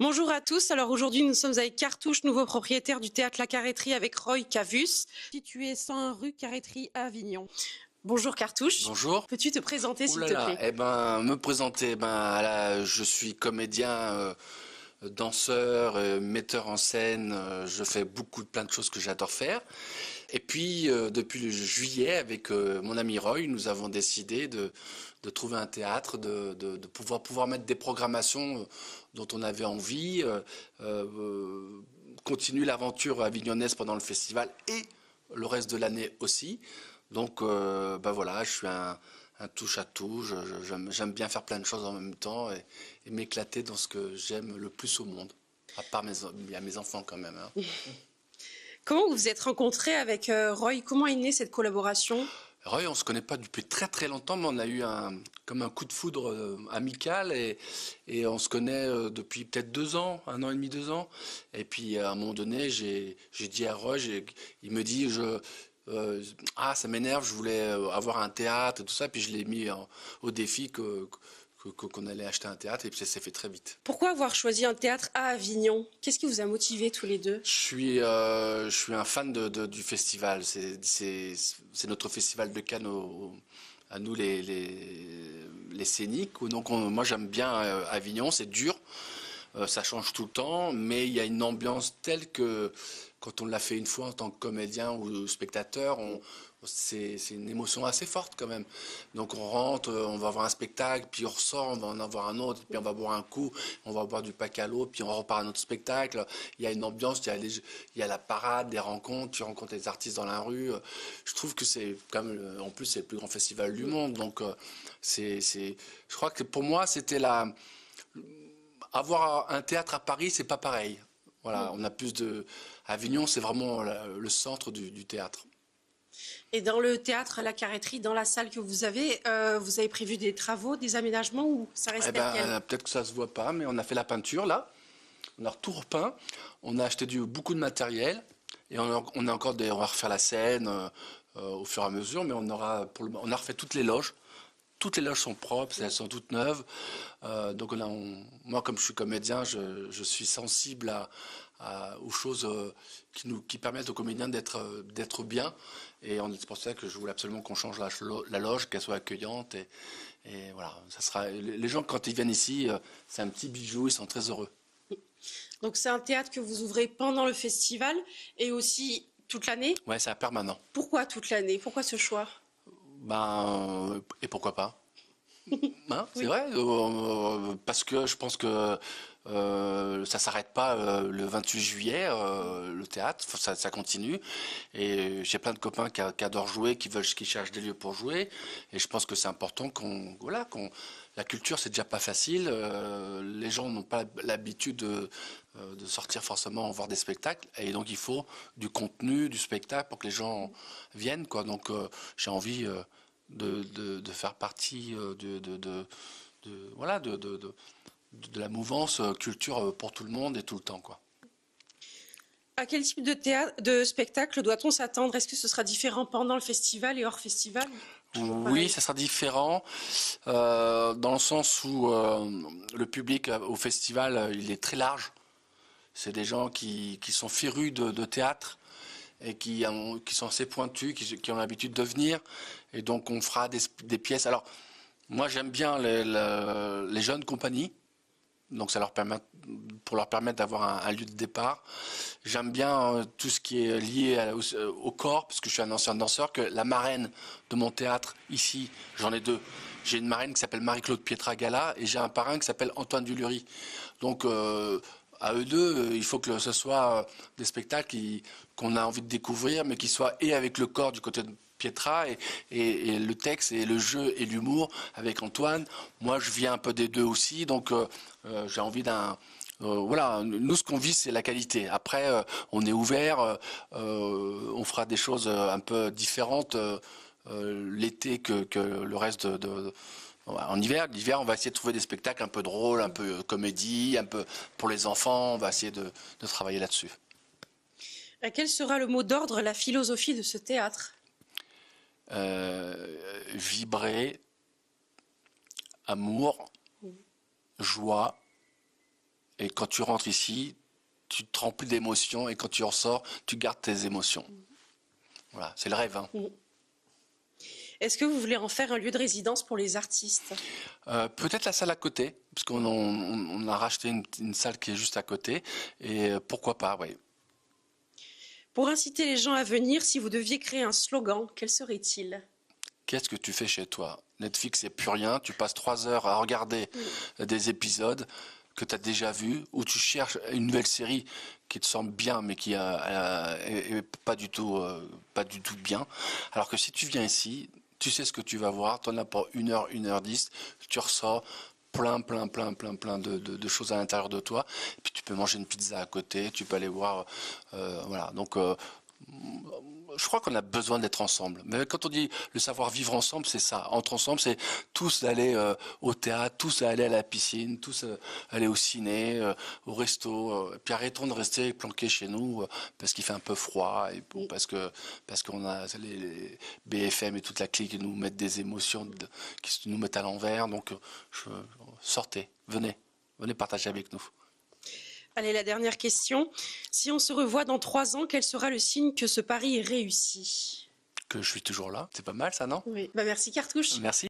Bonjour à tous. Alors aujourd'hui, nous sommes avec Cartouche, nouveau propriétaire du théâtre La Carrêterie avec Roy Cavus, situé 101 rue Carrêterie à Avignon. Bonjour Cartouche. Bonjour. Peux-tu te présenter Ouh s'il là te là, plaît? me présenter, là, je suis comédien, danseur, metteur en scène, je fais plein de choses que j'adore faire. Et puis, depuis le juillet, avec mon ami Roy, nous avons décidé de trouver un théâtre, de pouvoir mettre des programmations dont on avait envie, continuer l'aventure avignonnaise pendant le festival et le reste de l'année aussi. Donc, voilà, je suis un touche à tout. J'aime bien faire plein de choses en même temps et m'éclater dans ce que j'aime le plus au monde. À part mes enfants quand même, hein. Comment vous vous êtes rencontré avec Roy? Comment est née cette collaboration? Roy, on se connaît pas depuis très très longtemps, mais on a eu comme un coup de foudre amical et on se connaît depuis peut-être 2 ans, 1 an et demi, 2 ans. Et puis à un moment donné, j'ai dit à Roy, il me dit, ça m'énerve, je voulais avoir un théâtre et tout ça, puis je l'ai mis au défi qu'on allait acheter un théâtre et puis ça s'est fait très vite. Pourquoi avoir choisi un théâtre à Avignon? Qu'est-ce qui vous a motivé tous les deux? Je suis un fan du festival. C'est notre festival de Cannes à nous les scéniques. Donc moi j'aime bien Avignon, c'est dur, ça change tout le temps, mais il y a une ambiance telle que quand on l'a fait une fois en tant que comédien ou spectateur, c'est une émotion assez forte quand même. Donc on rentre, on va voir un spectacle, puis on ressort, on va en avoir un autre, puis on va boire un coup, on va boire du pack à l'eau, puis on repart à un autre spectacle. Il y a une ambiance, il y a la parade, des rencontres, tu rencontres les artistes dans la rue. Je trouve que c'est comme, en plus c'est le plus grand festival du monde, donc je crois que pour moi c'était avoir un théâtre à Paris, c'est pas pareil. Voilà, on a plus de. Avignon, c'est vraiment le centre du théâtre. Et dans le théâtre La Carrêterie, dans la salle que vous avez prévu des travaux, des aménagements ou ça reste Eh tel quel? ben, peut-être que ça se voit pas, mais on a fait la peinture là. On a tout repeint. On a acheté beaucoup de matériel. Et on a encore on va refaire la scène au fur et à mesure, mais on a refait toutes les loges. Toutes les loges sont propres, elles sont toutes neuves. Donc moi, comme je suis comédien, je suis sensible aux choses qui permettent aux comédiens d'être bien. Et c'est pour ça que je voulais absolument qu'on change la loge, qu'elle soit accueillante. Et voilà, ça sera. Les gens, quand ils viennent ici, c'est un petit bijou, ils sont très heureux. Donc c'est un théâtre que vous ouvrez pendant le festival et aussi toute l'année. Ouais, c'est un permanent. Pourquoi toute l'année? Pourquoi ce choix? Et pourquoi pas? Hein, c'est Oui. vrai, parce que je pense que ça s'arrête pas le 28 juillet, le théâtre, ça continue. Et j'ai plein de copains qui adorent jouer, qui cherchent des lieux pour jouer. Et je pense que c'est important la culture c'est déjà pas facile. Les gens n'ont pas l'habitude de sortir forcément voir des spectacles. Et donc il faut du contenu, du spectacle pour que les gens viennent, quoi. Donc j'ai envie de faire partie voilà, de la mouvance culture pour tout le monde et tout le temps, quoi. À quel type de spectacle doit-on s'attendre? Est-ce que ce sera différent pendant le festival et hors festival? Toujours Oui, pareil. ça sera différent dans le sens où le public au festival il est très large. C'est des gens qui sont férus de théâtre et qui sont assez pointus, qui ont l'habitude de venir. Et donc on fera des pièces. Alors moi j'aime bien les jeunes compagnies. Donc pour leur permettre d'avoir un lieu de départ. J'aime bien tout ce qui est lié au corps, parce que je suis un ancien danseur, que la marraine de mon théâtre, ici, j'en ai deux. J'ai une marraine qui s'appelle Marie-Claude Pietragala et j'ai un parrain qui s'appelle Antoine Dulury. Donc à eux deux, il faut que ce soit des spectacles qu'on a envie de découvrir, mais qui soient et avec le corps du côté de Pietra et le texte et le jeu et l'humour avec Antoine. Moi, je viens un peu des deux aussi, donc j'ai envie voilà, nous ce qu'on vit c'est la qualité. Après, on est ouvert, on fera des choses un peu différentes l'été que le reste en hiver. L'hiver, on va essayer de trouver des spectacles un peu drôles, un peu comédie, un peu pour les enfants. On va essayer de travailler là-dessus. Quel sera le mot d'ordre, la philosophie de ce théâtre? Vibrer, amour, joie Et quand tu rentres ici, tu te remplis d'émotions et quand tu en sors, tu gardes tes émotions. Voilà, c'est le rêve. Hein. Est-ce que vous voulez en faire un lieu de résidence pour les artistes? Peut-être la salle à côté, parce qu'on a racheté une salle qui est juste à côté. Et pourquoi pas, oui. Pour inciter les gens à venir, si vous deviez créer un slogan, quel serait-il? Qu'est-ce que tu fais chez toi? Netflix, c'est plus rien. Tu passes 3 heures à regarder des épisodes que tu as déjà vus, ou tu cherches une nouvelle série qui te semble bien, mais qui est pas du tout bien. Alors que si tu viens ici, tu sais ce que tu vas voir, tu en as pour 1 heure, 1h10, tu ressors plein de choses à l'intérieur de toi. Et puis tu peux manger une pizza à côté, tu peux aller voir, voilà. Donc je crois qu'on a besoin d'être ensemble. Mais quand on dit le savoir vivre ensemble, c'est ça. Entre ensemble, c'est tous aller au théâtre, tous aller à la piscine, tous aller au ciné, au resto. Puis arrêtons de rester planqués chez nous parce qu'il fait un peu froid et parce qu'on a les BFM et toute la clique qui nous mettent des émotions, qui nous mettent à l'envers. Donc sortez, venez partager avec nous. Allez, la dernière question. Si on se revoit dans 3 ans, quel sera le signe que ce pari est réussi? Que je suis toujours là. C'est pas mal ça, non? Oui. Merci Cartouche. Merci.